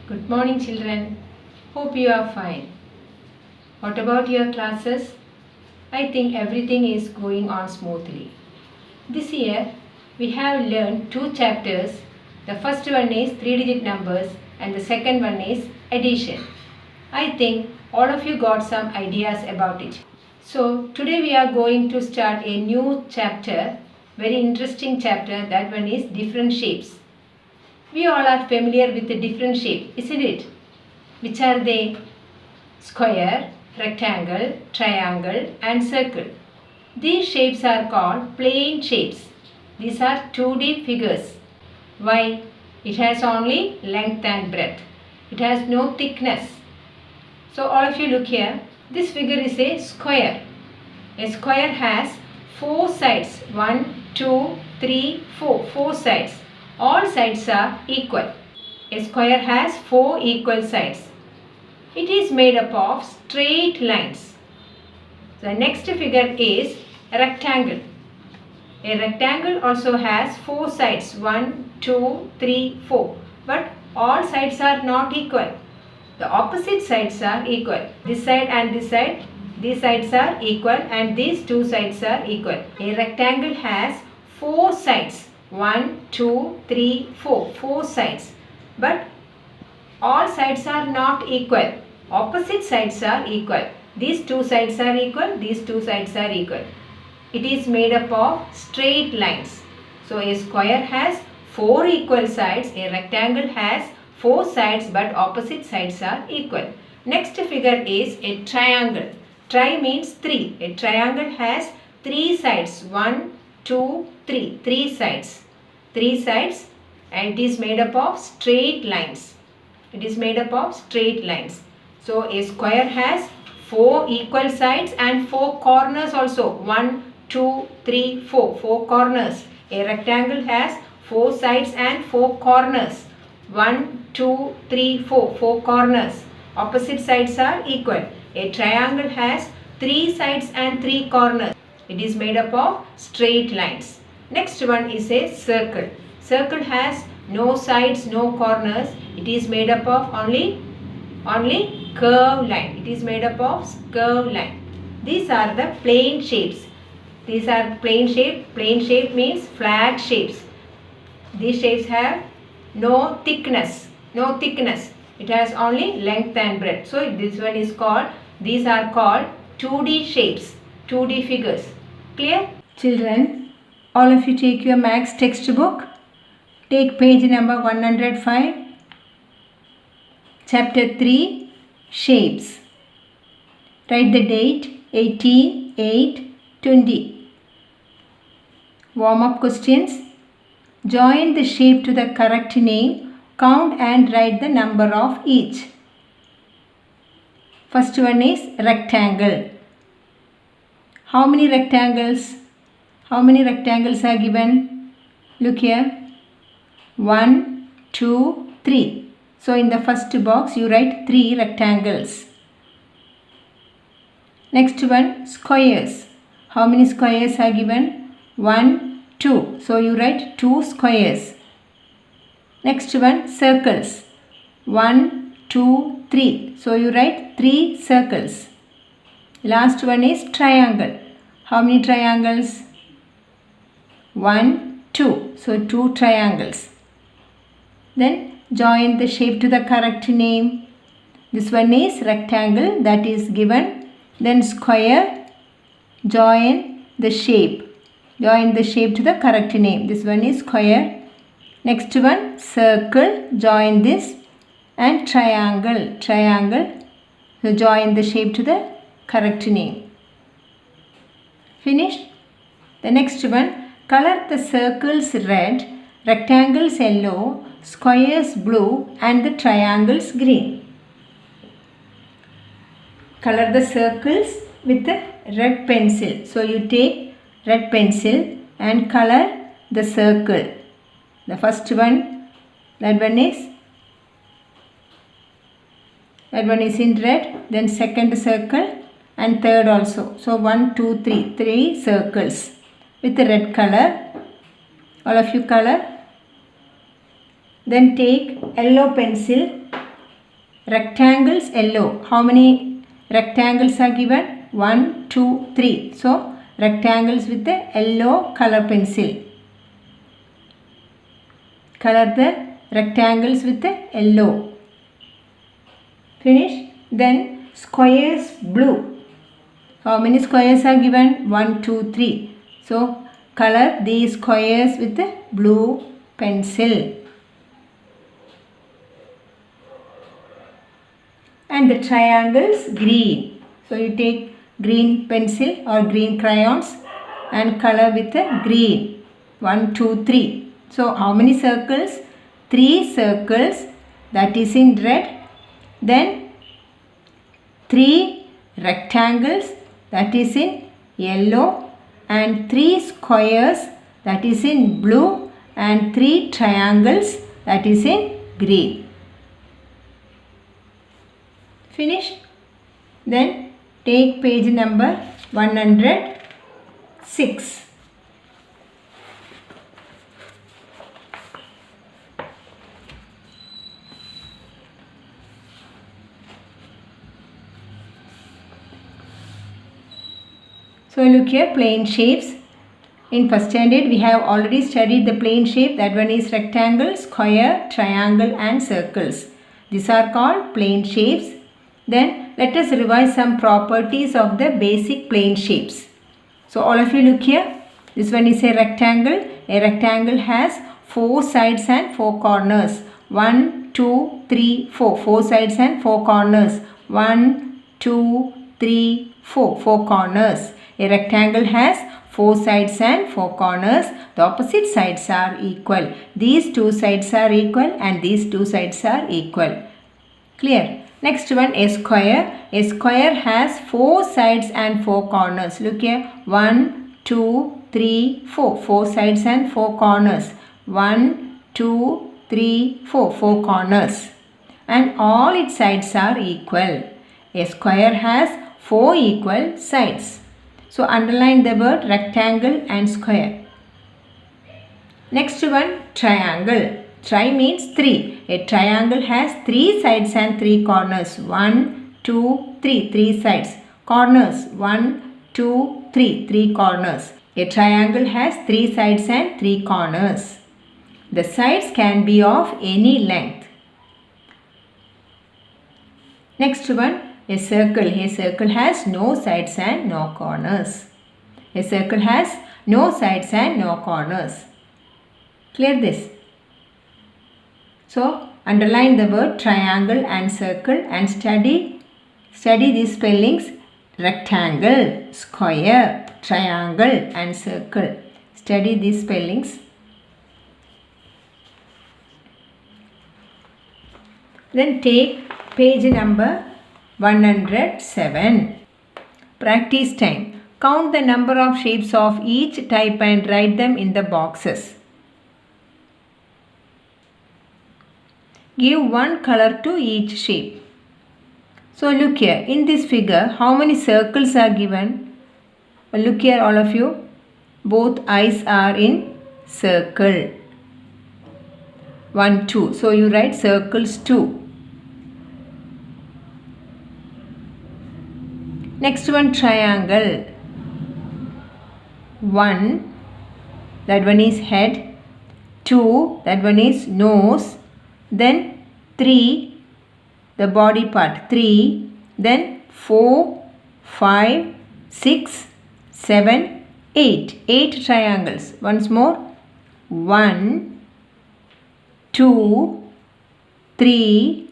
Good morning, children. Hope you are fine. What about your classes? I think everything is going on smoothly. This year, we have learned two chapters. The first one is three-digit numbers and the second one is addition. I think all of you got some ideas about it. So, today we are going to start a new chapter, very interesting chapter. That one is different shapes. We all are familiar with the different shape, isn't it? Which are they? Square, rectangle, triangle and circle. These shapes are called plane shapes. These are 2D figures. Why? It has only length and breadth. It has no thickness. So all of you look here. This figure is a square. A square has 4 sides. 1, 2, 3, 4. 4 sides. All sides are equal. A square has 4 equal sides. It is made up of straight lines. The next figure is a rectangle. A rectangle also has 4 sides. 1, 2, 3, 4. But all sides are not equal. The opposite sides are equal. This side and this side, these sides are equal and these two sides are equal. A rectangle has 4 sides. 1, 2, 3, 4. 4 sides. But all sides are not equal. Opposite sides are equal. These two sides are equal. These two sides are equal. It is made up of straight lines. So a square has 4 equal sides. A rectangle has 4 sides but opposite sides are equal. Next figure is a triangle. Tri means 3. A triangle has 3 sides. 1, 2, 3. 3 sides. 3 sides and it is made up of straight lines. It is made up of straight lines. So a square has 4 equal sides and 4 corners also. 1, 2, 3, 4. 4 corners. A rectangle has 4 sides and 4 corners. 1, 2, 3, 4. 4 corners. Opposite sides are equal. A triangle has 3 sides and 3 corners. It is made up of straight lines. Next one is a circle. Circle has no sides, no corners. It is made up of only curved line. It is made up of curved line. These are the plane shapes. These are plane shape. Plane shape means flat shapes. These shapes have no thickness. No thickness. It has only length and breadth. So this one is called, these are called 2D shapes. 2D figures. Clear? Children, all of you take your Maths textbook. Take page number 105. Chapter 3, Shapes. Write the date 18/8/20. Warm-up questions. Join the shape to the correct name. Count and write the number of each. First one is rectangle. How many rectangles? How many rectangles are given? Look here. 1, 2, 3. So in the first box you write 3 rectangles. Next one, squares. How many squares are given? 1, 2. So you write 2 squares. Next one, circles. 1, 2, 3. So you write 3 circles. Last one is triangle. How many triangles? 1, 2. So 2 triangles. Then join the shape to the correct name. This one is rectangle, that is given. Then square. Join the shape. Join the shape to the correct name. This one is square. Next one, circle. Join this. And triangle. Triangle. So join the shape to the correct name. Finished? The next one, color the circles red, rectangles yellow, squares blue and the triangles green. Color the circles with the red pencil. So you take red pencil and color the circle. The first one, that one is in red. Then second circle and third also. So 1, 2, 3. 3 circles with the red color. All of you color. Then take yellow pencil rectangles yellow. How many rectangles are given? 1, 2, 3. So rectangles with the yellow color pencil. Color the rectangles with the yellow. Finish. Then squares blue. How many squares are given? 1, 2, 3. So color these squares with the blue pencil. And the triangles green. So you take green pencil or green crayons and color with the green. 1, 2, 3. So how many circles? 3 circles, that is in red. Then 3 rectangles, that is in yellow. And 3 squares, that is in blue. And 3 triangles, that is in green. Finish. Then take page number 106. So look here, plane shapes. In first standard we have already studied the plane shape. That one is rectangle, square, triangle and circles. These are called plane shapes. Then let us revise some properties of the basic plane shapes. So all of you look here. This one is a rectangle. A rectangle has 4 sides and 4 corners. 1, 2, 3, 4. 4 sides and 4 corners. 1, 2, 3, 4. 4 corners. A rectangle has 4 sides and 4 corners. The opposite sides are equal. These 2 sides are equal and these 2 sides are equal. Clear? Next one, a square. A square has 4 sides and 4 corners. Look here. 1, 2, 3, 4. 4 sides and 4 corners. 1, 2, 3, 4. 4 corners. And all its sides are equal. A square has 4 equal sides. So underline the word rectangle and square. Next one, triangle. Tri means 3. A triangle has 3 sides and 3 corners. 1, 2, 3. 3 sides. Corners. 1, 2, 3. 3 corners. A triangle has 3 sides and 3 corners. The sides can be of any length. Next one, a circle. A circle has no sides and no corners. A circle has no sides and no corners. Clear this? So underline the word triangle and circle and study these spellings: rectangle, square, triangle and circle. Study these spellings. Then take page number 107. Practice time. Count the number of shapes of each type and write them in the boxes. Give one color to each shape. So look here, in this figure, how many circles are given? Look here all of you. Both eyes are in circle. 1, 2. So you write circles 2. Next one, triangle. 1, that one is head. 2, that one is nose. Then 3, the body part, 3. Then 4, 5, 6, 7, 8. 8 triangles. Once more. 1, 2, 3,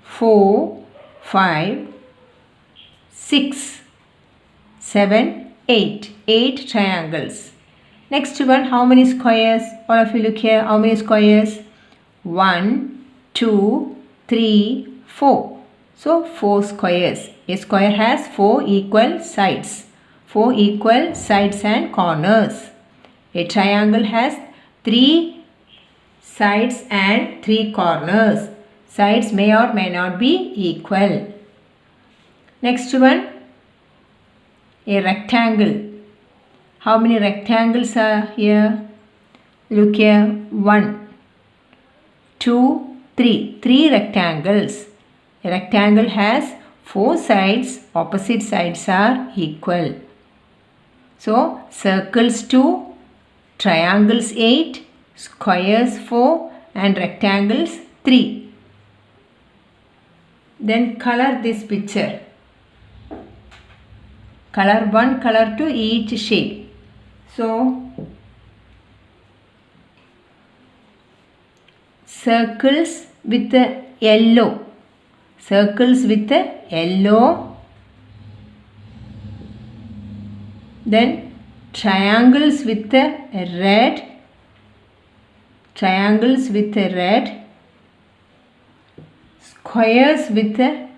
4, 5, 6, 7, 8. 8 triangles. Next one, how many squares? All of you look here. How many squares? 1, 2, 3, 4. So 4 squares. A square has 4 equal sides. 4 equal sides and corners. A triangle has 3 sides and 3 corners. Sides may or may not be equal. Next one, a rectangle. How many rectangles are here? Look here. 1, 2, 3. 3 rectangles. A rectangle has 4 sides, opposite sides are equal. So, circles 2, triangles 8, squares 4 and rectangles 3. Then color this picture. Color 1, color 2 each shape. So, circles with the yellow. Circles with the yellow. Then triangles with the red. Triangles with the red. Squares with the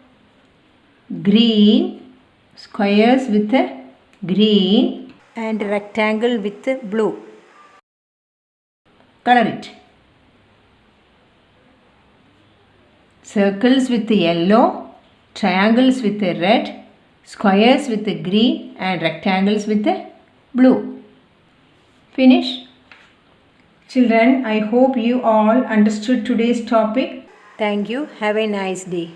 green. Squares with the green. And rectangle with the blue. Color it. Circles with the yellow, triangles with the red, squares with the green and rectangles with the blue. Finish. Children, I hope you all understood today's topic. Thank you. Have a nice day.